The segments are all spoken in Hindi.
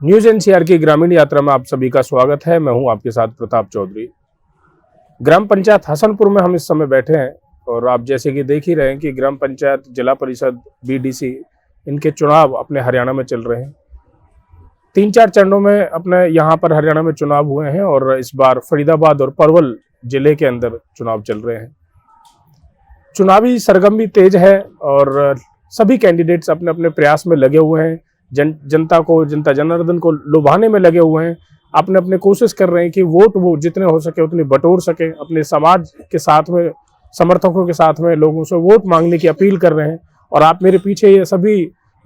न्यूज एनसीआर की ग्रामीण यात्रा में आप सभी का स्वागत है। मैं हूं आपके साथ प्रताप चौधरी। ग्राम पंचायत हसनपुर में हम इस समय बैठे हैं और आप जैसे कि देख ही रहे हैं कि ग्राम पंचायत, जिला परिषद, बीडीसी, इनके चुनाव अपने हरियाणा में चल रहे हैं। 3-4 चरणों में अपने यहाँ पर हरियाणा में चुनाव हुए हैं और इस बार फरीदाबाद और पलवल जिले के अंदर चुनाव चल रहे हैं। चुनावी सरगर्मी तेज है और सभी कैंडिडेट्स अपने अपने प्रयास में लगे हुए हैं। जनता जनार्दन को लुभाने में लगे हुए हैं। अपने अपने कोशिश कर रहे हैं कि वोट वो जितने हो सके उतनी बटोर सके। अपने समाज के साथ में, समर्थकों के साथ में लोगों से वोट मांगने की अपील कर रहे हैं। और आप मेरे पीछे ये सभी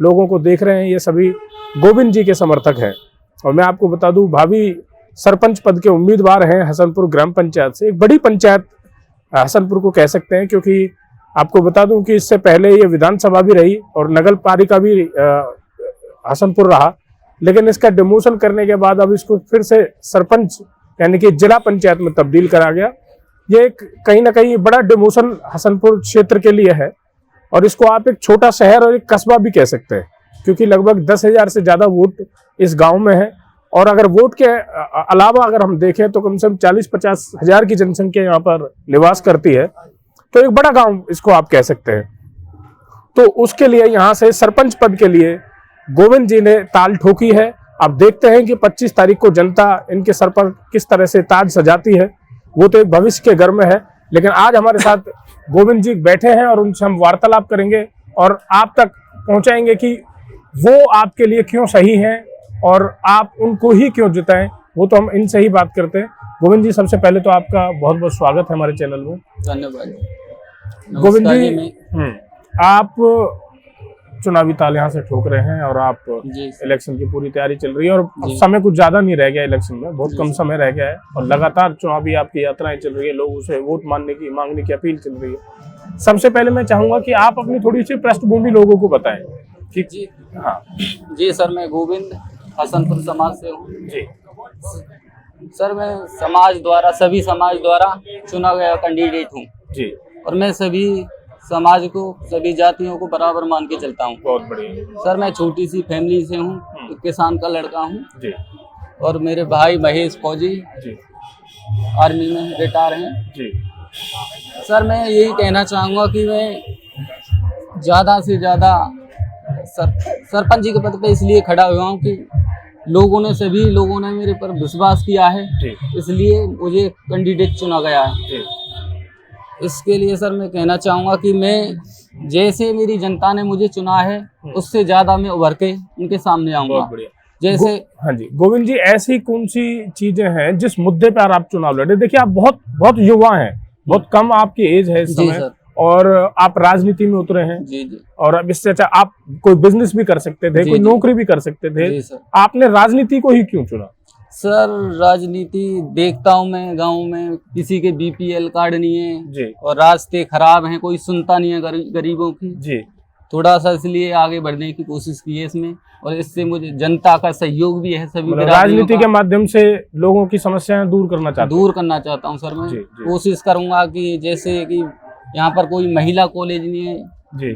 लोगों को देख रहे हैं, ये सभी गोविंद जी के समर्थक हैं। और मैं आपको बता दूं, भावी सरपंच पद के उम्मीदवार हैं हसनपुर ग्राम पंचायत से। एक बड़ी पंचायत हसनपुर को कह सकते हैं, क्योंकि आपको बता दूं कि इससे पहले ये विधानसभा भी रही और नगर पालिका भी हसनपुर रहा, लेकिन इसका डिमोशन करने के बाद अब इसको फिर से सरपंच यानी कि जिला पंचायत में तब्दील करा गया। ये एक कहीं ना कहीं बड़ा डिमोशन हसनपुर क्षेत्र के लिए है और इसको आप एक छोटा शहर और एक कस्बा भी कह सकते हैं, क्योंकि लगभग 10,000 से ज्यादा वोट इस गांव में है। और अगर वोट के अलावा अगर हम देखें तो कम से कम 40-50 हजार की जनसंख्या यहाँ पर निवास करती है, तो एक बड़ा गांव इसको आप कह सकते हैं। तो उसके लिए यहाँ से सरपंच पद के लिए गोविंद जी ने ताल ठोकी है। आप देखते हैं कि 25 तारीख को जनता इनके सर पर किस तरह से ताज सजाती है, वो तो एक भविष्य के घर में है। लेकिन आज हमारे साथ गोविंद जी बैठे हैं और उनसे हम वार्तालाप करेंगे और आप तक पहुंचाएंगे कि वो आपके लिए क्यों सही हैं और आप उनको ही क्यों जिताएं। वो तो हम इनसे ही बात करते हैं। गोविंद जी, सबसे पहले तो आपका बहुत बहुत स्वागत है हमारे चैनल में। धन्यवाद। गोविंद जी, आप चुनावी ताल यहाँ से ठोक रहे हैं और आप इलेक्शन की पूरी तैयारी चल रही है और समय कुछ ज्यादा नहीं रह गया, इलेक्शन में बहुत कम समय रह गया है और लगातार चुनावी आपकी यात्राएं चल रही है, लोगों से वोट मांगने की अपील चल रही है। सबसे पहले मैं चाहूंगा कि आप अपनी थोड़ी सी पृष्ठभूमि लोगों को बताएं। ठीक जी? हाँ जी सर, मैं गोविंद हसनपुर समाज से हूँ जी। सर, मैं सभी समाज द्वारा चुना गया कैंडिडेट हूँ जी। और मैं सभी समाज को, सभी जातियों को बराबर मान के चलता हूँ। बहुत बढ़िया सर, मैं छोटी सी फैमिली से हूँ, एक किसान का लड़का हूँ जी। और मेरे भाई महेश फौजी जी आर्मी में रिटायर हैं जी। सर, मैं यही कहना चाहूँगा कि मैं ज़्यादा से ज़्यादा सरपंच जी के पद पे इसलिए खड़ा हुआ हूँ कि सभी लोगों ने मेरे पर विश्वास किया है, इसलिए मुझे कैंडिडेट चुना गया है। इसके लिए सर मैं कहना चाहूँगा कि मैं जैसे मेरी जनता ने मुझे चुना है उससे ज़्यादा मैं उभर के उनके सामने आऊँगा। जैसे हाँ जी गोविंद जी, ऐसी कौन सी चीजें हैं जिस मुद्दे पर आप चुनाव लड़े? देखिए, आप बहुत युवा हैं, बहुत कम आपकी एज है इस समय और आप राजनीति में उतरे हैं। जी जी। और अब इससे अच्छा आप कोई बिजनेस भी कर सकते थे, कोई नौकरी भी कर सकते थे, आपने राजनीति को ही क्यों चुना? सर, राजनीति देखता हूँ मैं, गांव में किसी के बीपीएल कार्ड नहीं है जी और रास्ते खराब हैं, कोई सुनता नहीं है गरीबों की जी। थोड़ा सा इसलिए आगे बढ़ने की कोशिश की है इसमें और इससे मुझे जनता का सहयोग भी है। सभी राजनीति के माध्यम से लोगों की समस्याएं दूर करना चाहता हूँ सर। मैं कोशिश करूंगा कि जैसे कि यहाँ पर कोई महिला कॉलेज नहीं है जी,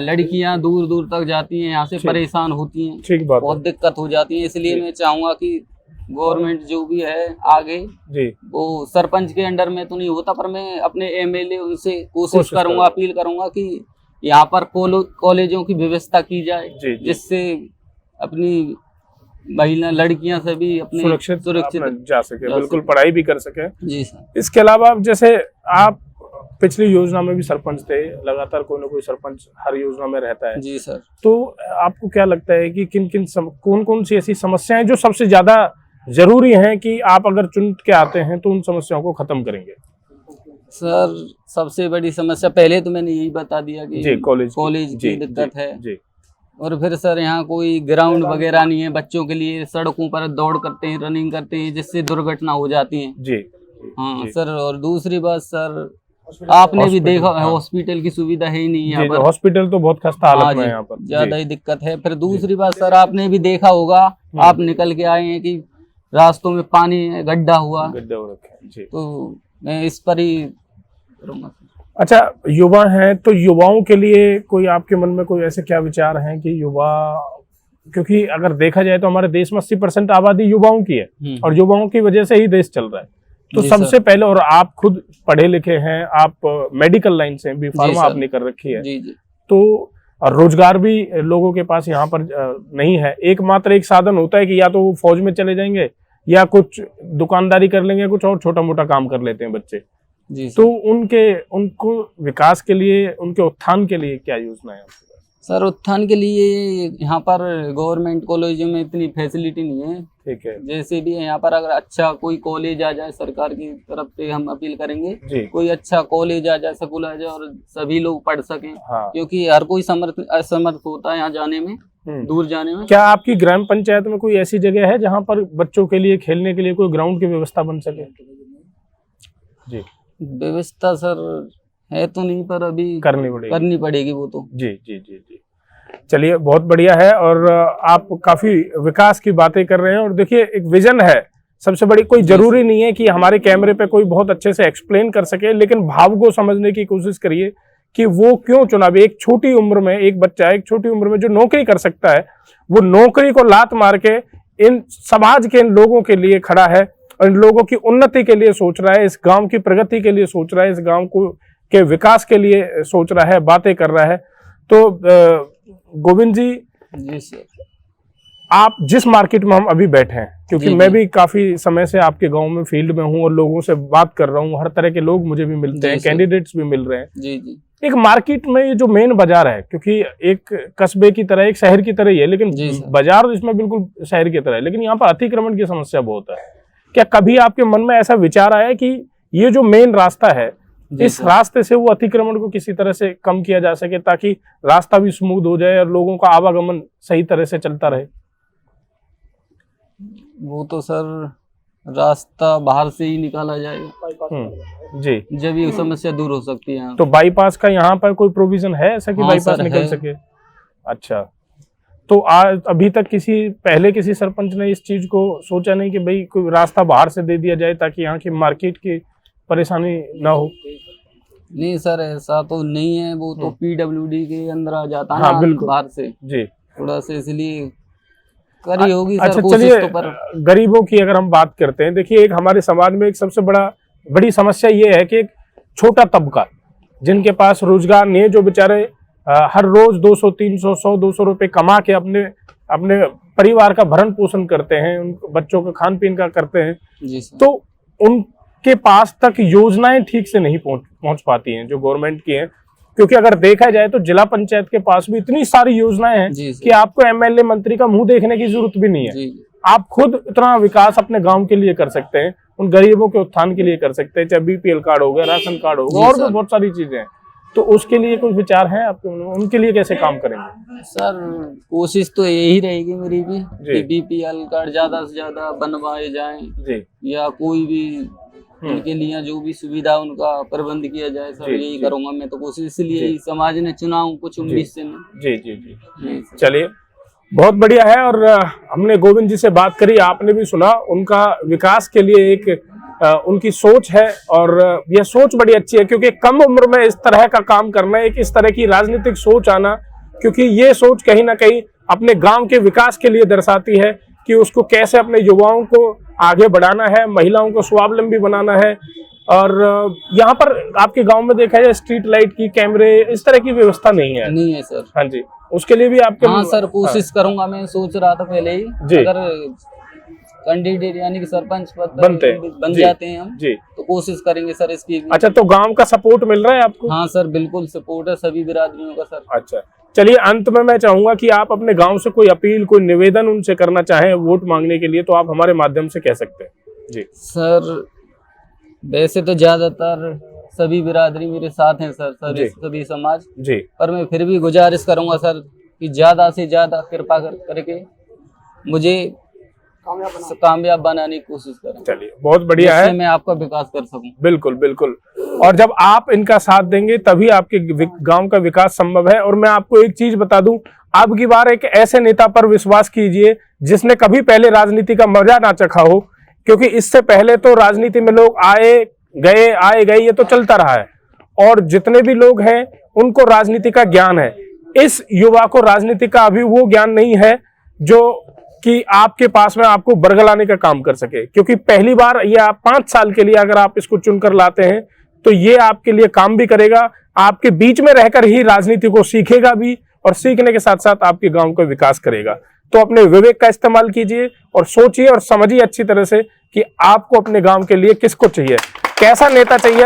लड़कियां दूर दूर तक जाती हैं, यहाँ से परेशान होती हैं, ठीक बात, बहुत दिक्कत हो जाती है। इसलिए मैं चाहूंगा कि गवर्नमेंट जो भी है आगे जी, वो सरपंच के अंडर में तो नहीं होता, पर मैं अपने एमएलए उनसे कोशिश करूंगा, अपील करूंगा कि यहाँ पर कॉलेजों की व्यवस्था की जाए, जिससे अपनी महिला लड़कियां सभी अपने सुरक्षित जा सके, बिल्कुल पढ़ाई भी कर सके। जी सर। इसके अलावा जैसे आप पिछली योजना में भी सरपंच थे, लगातार कोई ना कोई सरपंच हर योजना में रहता है। जी सर। तो आपको क्या लगता है कि कौन कौन सी ऐसी समस्याएं जो सबसे ज्यादा जरूरी हैं कि आप अगर चुन के आते हैं तो उन समस्याओं को खत्म करेंगे? सर, सबसे बड़ी समस्या पहले तो मैंने यही बता दिया कि कॉलेज की दिक्कत है जी। और फिर सर यहाँ कोई ग्राउंड वगैरह नहीं है बच्चों के लिए, सड़कों पर दौड़ करते हैं, रनिंग करते हैं, जिससे दुर्घटना हो जाती है जी। हाँ सर। और दूसरी बात सर, आपने भी देखा हॉस्पिटल की सुविधा है ही नहीं यहाँ पर। हॉस्पिटल तो बहुत खस्ता हालत में है यहाँ पर, ज्यादा ही दिक्कत है। फिर दूसरी बात सर, आपने भी देखा होगा, आप निकल के आए हैं कि रास्तों में पानी गड्ढा हो रखे, तो मैं इस पर ही। अच्छा, युवा हैं तो युवाओं के लिए कोई आपके मन में कोई ऐसे क्या विचार हैं कि युवा क्योंकि अगर देखा जाए तो हमारे देश में 80% आबादी युवाओं की है और युवाओं की वजह से ही देश चल रहा है। तो सबसे पहले, और आप खुद पढ़े लिखे हैं, आप मेडिकल लाइन से भी, फार्मा आपने कर रखी है, तो रोजगार भी लोगों के पास यहाँ पर नहीं है। एकमात्र एक साधन होता है कि या तो वो फौज में चले जाएंगे या कुछ दुकानदारी कर लेंगे, कुछ और छोटा मोटा काम कर लेते हैं बच्चे। तो उनको विकास के लिए, उनके उत्थान के लिए क्या योजना है आपके पास? सर उत्थान के लिए यहाँ पर गवर्नमेंट कॉलेज में इतनी फैसिलिटी नहीं है। ठीक है। जैसे भी यहाँ पर अगर अच्छा कोई कॉलेज आ जाए, सरकार की तरफ से हम अपील करेंगे कोई अच्छा कॉलेज आ जाए, स्कूल आ जाए और सभी लोग पढ़ सकें। हाँ। क्योंकि हर कोई असमर्थ होता है यहाँ जाने में, दूर जाने में। क्या आपकी ग्राम पंचायत में कोई ऐसी जगह है जहाँ पर बच्चों के लिए खेलने के लिए कोई ग्राउंड की व्यवस्था बन सके? जी, व्यवस्था सर है तो नहीं, पर अभी करनी पड़ेगी वो तो। जी जी जी जी, चलिए बहुत बढ़िया है। और आप काफी विकास की बातें कर रहे हैं। और देखिए, एक विजन है सबसे बड़ी। कोई जरूरी नहीं है कि हमारे कैमरे पे कोई बहुत अच्छे से एक्सप्लेन कर सके, लेकिन भाव को समझने की कोशिश करिए कि वो क्यों चुना। एक छोटी उम्र में एक बच्चा, एक छोटी उम्र में जो नौकरी कर सकता है, वो नौकरी को लात मार के इन समाज के इन लोगों के लिए खड़ा है और इन लोगों की उन्नति के लिए सोच रहा है, इस गांव की प्रगति के लिए सोच रहा है, इस गांव को के विकास के लिए सोच रहा है, बातें कर रहा है। तो गोविंद जी सर, आप जिस मार्केट में हम अभी बैठे हैं, क्योंकि मैं भी काफी समय से आपके गांव में फील्ड में हूं और लोगों से बात कर रहा हूं, हर तरह के लोग मुझे भी मिलते हैं, कैंडिडेट्स भी मिल रहे हैं। जी। एक मार्केट में ये जो मेन बाजार है, क्योंकि एक कस्बे की तरह, एक शहर की तरह ही है, लेकिन बाजार इसमें बिल्कुल शहर की तरह है, लेकिन यहाँ पर अतिक्रमण की समस्या बहुत है। क्या कभी आपके मन में ऐसा विचार आया कि ये जो मेन रास्ता है, इस रास्ते से वो अतिक्रमण को किसी तरह से कम किया जा सके, ताकि रास्ता भी स्मूथ हो जाए और लोगों का आवागमन सही तरह से चलता रहे? वो तो सर रास्ता बाहर से ही निकाला जाएगा जी, जब ये समस्या दूर हो सकती है। तो बाईपास का यहाँ पर कोई प्रोविजन है ऐसा कि बाईपास निकल सके? अच्छा, तो आज अभी तक पहले किसी सरपंच ने इस चीज को सोचा नहीं कि भाई कोई रास्ता बाहर से दे दिया जाए ताकि यहाँ की मार्केट की परेशानी ना हो? नहीं सर, ऐसा तो नहीं है, वो तो PWD के अंदर आ जाता है। हाँ, बिल्कुल बाहर से जी, थोड़ा से इसलिए करी होगी सर। अच्छा, चलिए गरीबों की अगर हम बात करते हैं, देखिए एक हमारे समाज में एक सबसे बड़ी समस्या ये है कि एक छोटा तबका जिनके पास रोजगार नहीं है, जो बेचारे हर रोज 200, 300, 100, 200 रुपए कमा के अपने परिवार का भरण पोषण करते हैं, उन बच्चों का खान पीन का करते हैं जी सर। तो उनके पास तक योजनाएं ठीक से नहीं पहुंच पाती हैं जो गवर्नमेंट की हैं। क्योंकि अगर देखा जाए तो जिला पंचायत के पास भी इतनी सारी योजनाएं हैं कि आपको MLA मंत्री का मुंह देखने की जरूरत भी नहीं है। आप खुद इतना विकास अपने गांव के लिए कर सकते हैं, उन गरीबों के उत्थान के लिए कर सकते हैं, चाहे BPL कार्ड हो गया, राशन कार्ड हो गया, और भी बहुत सारी चीजें हैं। तो उसके लिए कुछ विचार हैं आपके, उनके लिए कैसे काम करेंगे? सर कोशिश तो यही रहेगी मेरी भी कि BPL कार्ड ज्यादा से ज्यादा बनवाए जाएं या कोई भी उनके लिए जो भी सुविधा उनका प्रबंध किया जाए सर, यही करूंगा मैं तो कोशिश। इसलिए समाज ने चुना हूँ कुछ 19 से। जी। चलिए बहुत बढ़िया है। और हमने गोविंद जी से बात करी, आपने भी सुना, उनका विकास के लिए एक उनकी सोच है और यह सोच बड़ी अच्छी है, क्योंकि कम उम्र में इस तरह का काम करना, एक इस तरह की राजनीतिक सोच आना, क्योंकि ये सोच कहीं ना कहीं अपने गांव के विकास के लिए दर्शाती है कि उसको कैसे अपने युवाओं को आगे बढ़ाना है, महिलाओं को स्वावलंबी बनाना है। और यहाँ पर आपके गांव में देखा जाए स्ट्रीट लाइट की, कैमरे, इस तरह की व्यवस्था नहीं है सर। हाँ जी, उसके लिए भी आपके सर कोशिश करूंगा। मैं सोच रहा था पहले ही, अगर कैंडिडेट यानी कि सरपंच पद बन जाते हैं हम जी, तो कोशिश करेंगे सर इसकी। अच्छा, तो गांव का सपोर्ट मिल रहा है आपको? हाँ सर, बिल्कुल सपोर्ट है सभी बिरादरियों का सर। अच्छा, चलिए अंत में मैं चाहूंगा कि आप अपने गांव से कोई अपील, कोई निवेदन उनसे करना चाहें वोट मांगने के लिए, तो आप हमारे माध्यम से कह सकते हैं जी। सर वैसे तो ज्यादातर सभी बिरादरी मेरे साथ हैं सर, सभी समाज जी, पर मैं फिर भी गुजारिश करूंगा सर कि ज्यादा से ज्यादा कृपा करके मुझे कामयाब बनाने की कोशिश करें। चलिए बहुत बढ़िया है, मैं आपका विकास कर सकूं। बिल्कुल बिल्कुल, और जब आप इनका साथ देंगे तभी आपके गांव का विकास संभव है। और मैं आपको एक चीज बता दूं, अब की बार एक ऐसे नेता पर विश्वास कीजिए जिसने कभी पहले राजनीति का मजा ना चखा हो, क्योंकि इससे पहले तो राजनीति में लोग आए गए ये तो चलता रहा है, और जितने भी लोग हैं उनको राजनीति का ज्ञान है। इस युवा को राजनीति का अभी वो ज्ञान नहीं है जो कि आपके पास में आपको बरगलाने का काम कर सके, क्योंकि पहली बार या 5 साल के लिए अगर आप इसको चुनकर लाते हैं तो ये आपके लिए काम भी करेगा, आपके बीच में रहकर ही राजनीति को सीखेगा भी, और सीखने के साथ साथ आपके गांव का विकास करेगा। तो अपने विवेक का इस्तेमाल कीजिए और सोचिए और समझिए अच्छी तरह से कि आपको अपने गांव के लिए किसको चाहिए, कैसा नेता चाहिए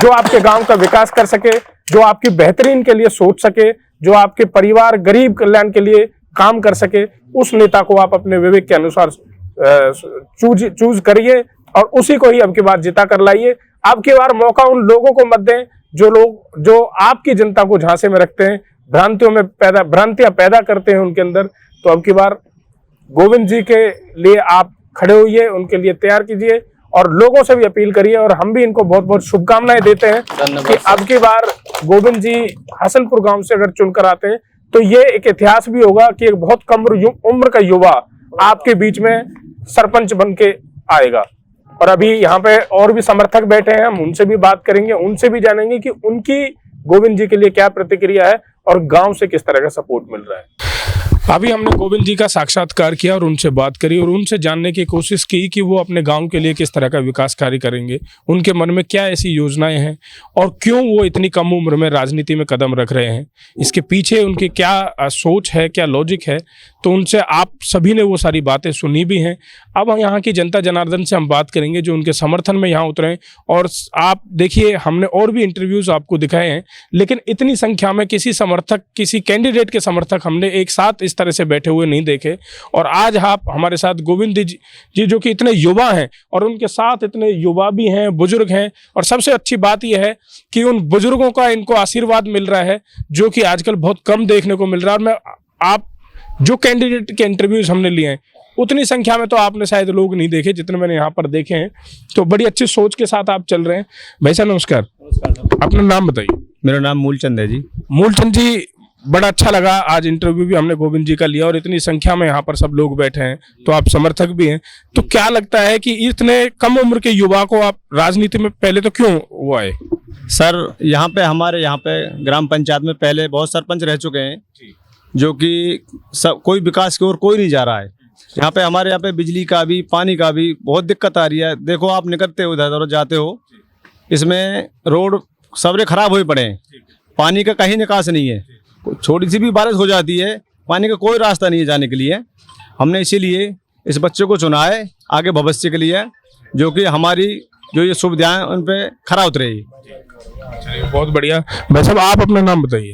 जो आपके गांव का विकास कर सके, जो आपकी बेहतरीन के लिए सोच सके, जो आपके परिवार गरीब कल्याण के लिए काम कर सके। उस नेता को आप अपने विवेक के अनुसार चूज करिए और उसी को ही अब की बार जिता कर लाइए। अब की बार मौका उन लोगों को मत दें जो आपकी जनता को झांसे में रखते हैं, भ्रांतियां पैदा करते हैं उनके अंदर। तो अब की बार गोविंद जी के लिए आप खड़े होइए, उनके लिए तैयार कीजिए और लोगों से भी अपील करिए। और हम भी इनको बहुत बहुत शुभकामनाएं देते हैं कि अब की बार गोविंद जी हसनपुर गांव से अगर चुनकर आते हैं तो ये एक इतिहास भी होगा कि एक बहुत कम उम्र का युवा आपके बीच में सरपंच बन के आएगा। और अभी यहाँ पे और भी समर्थक बैठे हैं, हम उनसे भी बात करेंगे, उनसे भी जानेंगे कि उनकी गोविंद जी के लिए क्या प्रतिक्रिया है और गांव से किस तरह का सपोर्ट मिल रहा है। अभी हमने गोविंद जी का साक्षात्कार किया और उनसे बात करी और उनसे जानने की कोशिश की कि वो अपने गांव के लिए किस तरह का विकास कार्य करेंगे, उनके मन में क्या ऐसी योजनाएं हैं और क्यों वो इतनी कम उम्र में राजनीति में कदम रख रहे हैं, इसके पीछे उनकी क्या सोच है, क्या लॉजिक है। तो उनसे आप सभी ने वो सारी बातें सुनी भी हैं। अब यहाँ की जनता जनार्दन से हम बात करेंगे जो उनके समर्थन में यहाँ उतरे। और आप देखिए, हमने और भी इंटरव्यूज आपको दिखाए हैं, लेकिन इतनी संख्या में किसी समर्थक, किसी कैंडिडेट के समर्थक हमने एक साथ इस तरह से बैठे हुए नहीं देखे। और आज आप हमारे साथ गोविंद जी जो कि इतने युवा हैं और उनके साथ इतने युवा भी हैं, बुजुर्ग हैं, और सबसे अच्छी बात यह है कि उन बुजुर्गों का इनको आशीर्वाद मिल रहा है जो कि आजकल बहुत कम देखने को मिल रहा है। और मैं आप जो कैंडिडेट के इंटरव्यूज हमने लिए हैं उतनी संख्या में तो आपने शायद लोग नहीं देखे जितने मैंने यहाँ पर देखे हैं। तो बड़ी अच्छी सोच के साथ आप चल रहे हैं। भाई साहब नमस्कार। अपना नाम बताइए। मेरा नाम मूलचंद है जी। मूलचंद जी, बड़ा अच्छा लगा, आज इंटरव्यू भी हमने गोविंद जी का लिया और इतनी संख्या में यहाँ पर सब लोग बैठे हैं, तो आप समर्थक भी हैं। तो क्या लगता है कि इतने कम उम्र के युवा को आप राजनीति में पहले तो क्यों वो आए? सर, हमारे यहाँ पे ग्राम पंचायत में पहले बहुत सरपंच रह चुके हैं जो कि सब कोई विकास की ओर कोई नहीं जा रहा है। यहाँ पे हमारे यहाँ पे बिजली का भी, पानी का भी बहुत दिक्कत आ रही है। देखो, आप निकलते हो उधर जाते हो, इसमें रोड सबरे खराब हुए पड़े हैं, पानी का कहीं निकास नहीं है। छोटी सी भी बारिश हो जाती है, पानी का कोई रास्ता नहीं है जाने के लिए। हमने इसीलिए इस बच्चे को चुना है आगे भविष्य के लिए, जो कि हमारी जो ये सुविधाएं उन पे खरा उतरेगी। बहुत बढ़िया। भाई साहब, आप अपना नाम बताइए।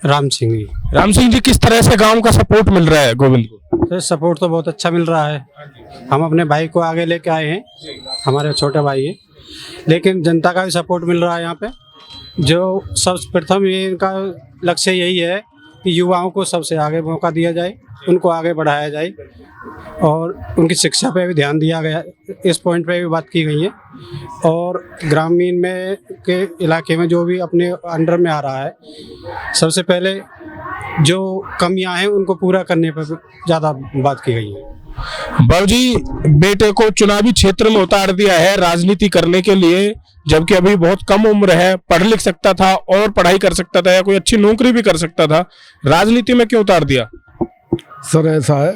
राम सिंह जी। राम सिंह जी, किस तरह से गांव का सपोर्ट मिल रहा है गोविंद को? तो सपोर्ट तो बहुत अच्छा मिल रहा है। हम अपने भाई को आगे लेके आए हैं, हमारे छोटे भाई है, लेकिन जनता का भी सपोर्ट मिल रहा है यहाँ पे। जो सबसे प्रथम ये इनका लक्ष्य यही है कि युवाओं को सबसे आगे मौका दिया जाए, उनको आगे बढ़ाया जाए और उनकी शिक्षा पे भी ध्यान दिया गया, इस पॉइंट पे भी बात की गई है। और ग्रामीण में के इलाके में जो भी अपने अंडर में आ रहा है, सबसे पहले जो कमियां हैं उनको पूरा करने पर ज़्यादा बात की गई है। बाबूजी, बेटे को चुनावी क्षेत्र में उतार दिया है राजनीति करने के लिए, जबकि अभी बहुत कम उम्र है, पढ़ लिख सकता था और पढ़ाई कर सकता था या कोई अच्छी नौकरी भी कर सकता था, राजनीति में क्यों उतार दिया? सर, ऐसा है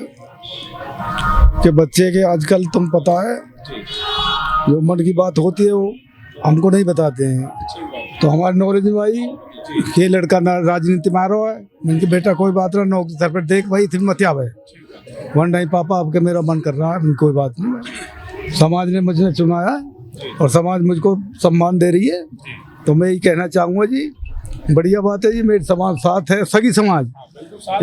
कि बच्चे के आजकल तुम पता है जो मन की बात होती है वो हमको नहीं बताते हैं। तो हमारे नॉलेज में भाई ये लड़का राजनीति में आ रहा है, मैंने बेटा कोई बात ना, नौकरी सर पर देख भाई, फिर मत आवे वन नहीं पापा, आपके मेरा मन कर रहा है, कोई बात नहीं। समाज ने मुझे चुनाया और समाज मुझको सम्मान दे रही है, तो मैं यही कहना चाहूँगा जी, बढ़िया बात है जी, मेरे समाज साथ है, सभी समाज,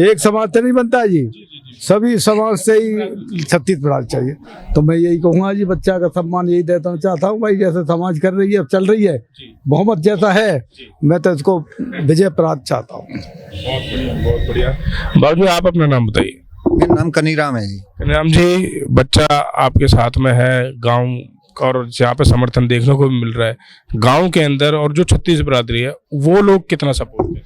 एक समाज से नहीं बनता है जी, सभी समाज से ही छत्तीस बढ़ाना चाहिए। तो मैं यही कहूँगा जी, बच्चा का सम्मान यही देता हूँ, चाहता हूँ भाई, जैसे समाज कर रही है, चल रही है, बहुमत जैसा है, मैं तो इसको विजय प्राप्त चाहता हूँ। बहुत बढ़िया। बाबू, आप अपना नाम बताइए। मेरा नाम कनीराम है जी। कनीराम जी, बच्चा आपके साथ में है, गांव और जहाँ पे समर्थन देखने को भी मिल रहा है गांव के अंदर, और जो छत्तीस बिरादरी है वो लोग कितना सपोर्ट है?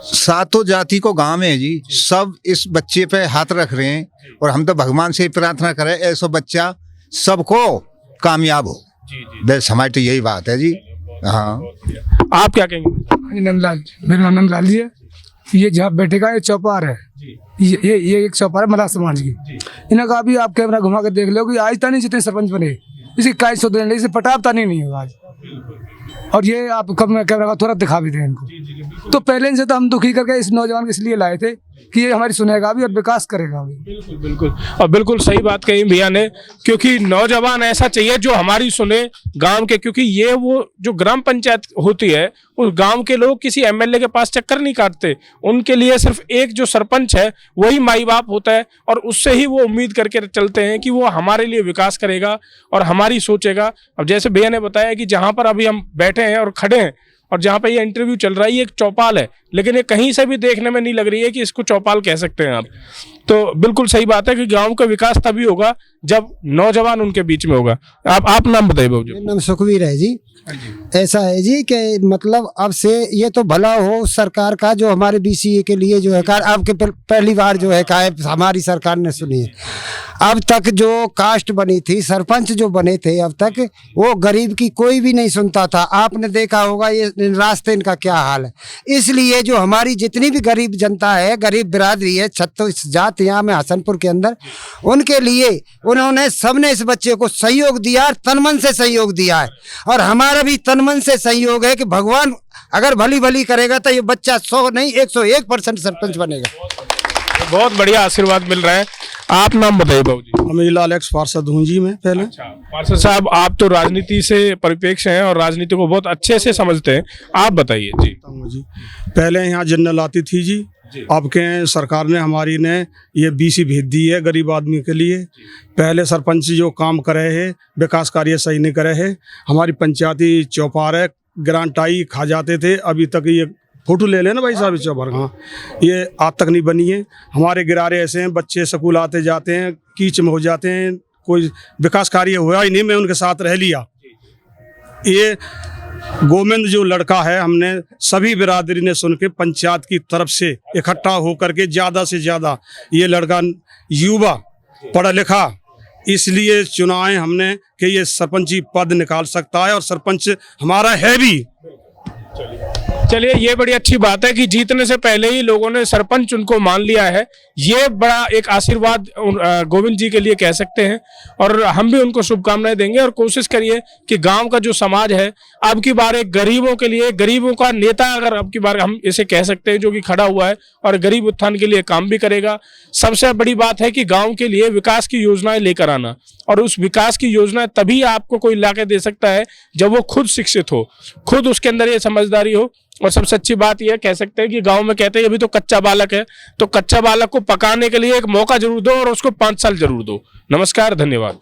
सातों जाति को गांव में है जी, सब इस बच्चे पे हाथ रख रहे हैं और हम तो भगवान से प्रार्थना करें ऐसा बच्चा सबको कामयाब हो। बस हमारी तो यही बात है जी। हाँ, आप क्या कहेंगे? नंदलाल, मेरा नाम नंदलाल जी है। ये जहाँ बैठेगा ये चौपार है, ये एक चौपार है मला समाज की। इन्होंने कहा अभी आप कैमरा घुमा कर देख लो कि आज तक नहीं जितने सरपंच बने इसे काई सौ देने इसे पटापता नहीं होगा आज। और ये आप कब कैमरा का तुरंत दिखा भी दें इनको। तो पहले से तो हम दुखी करके इस नौजवान को इसलिए लाए थे कि ये हमारी सुनेगा भी और विकास करेगा भी। बिल्कुल बिल्कुल, और बिल्कुल सही बात कही भैया ने, क्योंकि नौजवान ऐसा चाहिए जो हमारी सुने गांव के, क्योंकि ये वो जो ग्राम पंचायत होती है उस गांव के लोग किसी एमएलए के पास चक्कर नहीं काटते, उनके लिए सिर्फ एक जो सरपंच है वही माई बाप होता है, और उससे ही वो उम्मीद करके चलते हैं कि वो हमारे लिए विकास करेगा और हमारी सोचेगा। अब जैसे भैया ने बताया कि जहां पर अभी हम बैठे हैं और खड़े हैं और जहां पे ये इंटरव्यू चल रहा है ये एक चौपाल है, लेकिन ये कहीं से भी देखने में नहीं लग रही है कि इसको चौपाल कह सकते हैं आप। तो बिल्कुल सही बात है कि गांव का विकास तभी होगा जब नौजवान उनके बीच में होगा। आप नाम बताइए बाबू जी। मेरा नाम सुखवीर है जी। ऐसा है जी कि मतलब अब से ये तो भला हो उस सरकार का जो हमारे बीसीए के लिए जो है अब के पहली बार जो है हमारी सरकार ने सुनी है। अब तक जो कास्ट बनी थी, सरपंच जो बने थे अब तक, वो गरीब की कोई भी नहीं सुनता था। आपने देखा होगा ये रास्ते इनका क्या हाल है। इसलिए जो हमारी जितनी भी गरीब जनता है, गरीब बिरादरी है, 36 जात यहाँ में हसनपुर के अंदर, उनके लिए उन्होंने सबने इस बच्चे को सहयोग दिया, तन मन से सहयोग दिया है। और हमारा भी तन मन से सहयोग है कि भगवान अगर भली भली करेगा तो ये बच्चा 100 नहीं 101% सरपंच बनेगा। बहुत बढ़िया आशीर्वाद मिल रहा है। आप नाम बताइए बाबू जी। अमीला अलेक्स पार्षद हूँ जी मैं पहले। अच्छा, पार्षद साहब आप तो राजनीति से परिप्रेक्ष्य हैं और राजनीति को बहुत अच्छे से समझते हैं, आप बताइए जी। पहले यहाँ जनरल आती थी जी, अब के सरकार ने हमारी ने ये बीसी भेज दी है गरीब आदमी के लिए। पहले सरपंच जो काम करे है विकास कार्य सही नहीं करे है। हमारी पंचायती चौपार है, ग्रांट आई खा जाते थे, अभी तक ये फोटो ले लेना भाई साहब चौपार, हाँ ये आज तक नहीं बनी है। हमारे गिरारे ऐसे हैं, बच्चे स्कूल आते जाते हैं कीच में हो जाते हैं, कोई विकास कार्य हुआ ही नहीं। मैं उनके साथ रह लिया। ये गोविंद जो लड़का है, हमने सभी बिरादरी ने सुन के पंचायत की तरफ से इकट्ठा होकर के ज़्यादा से ज़्यादा ये लड़का युवा पढ़ा लिखा इसलिए चुना है हमने कि ये सरपंची पद निकाल सकता है और सरपंच हमारा है भी। चलिए ये बड़ी अच्छी बात है कि जीतने से पहले ही लोगों ने सरपंच उनको मान लिया है। ये बड़ा एक आशीर्वाद गोविंद जी के लिए कह सकते हैं, और हम भी उनको शुभकामनाएं देंगे और कोशिश करिए कि गांव का जो समाज है अब की बार एक गरीबों के लिए, गरीबों का नेता अगर अब की बार हम इसे कह सकते हैं, जो कि खड़ा हुआ है और गरीब उत्थान के लिए काम भी करेगा। सबसे बड़ी बात है कि गाँव के लिए विकास की योजनाएं लेकर आना, और उस विकास की योजना तभी आपको कोई ला के दे सकता है जब वो खुद शिक्षित हो, खुद उसके अंदर ये समझदारी हो। और सबसे अच्छी बात यह कह सकते हैं कि गांव में कहते हैं अभी तो कच्चा बालक है, तो कच्चा बालक को पकाने के लिए एक मौका जरूर दो और उसको 5 साल जरूर दो। नमस्कार, धन्यवाद।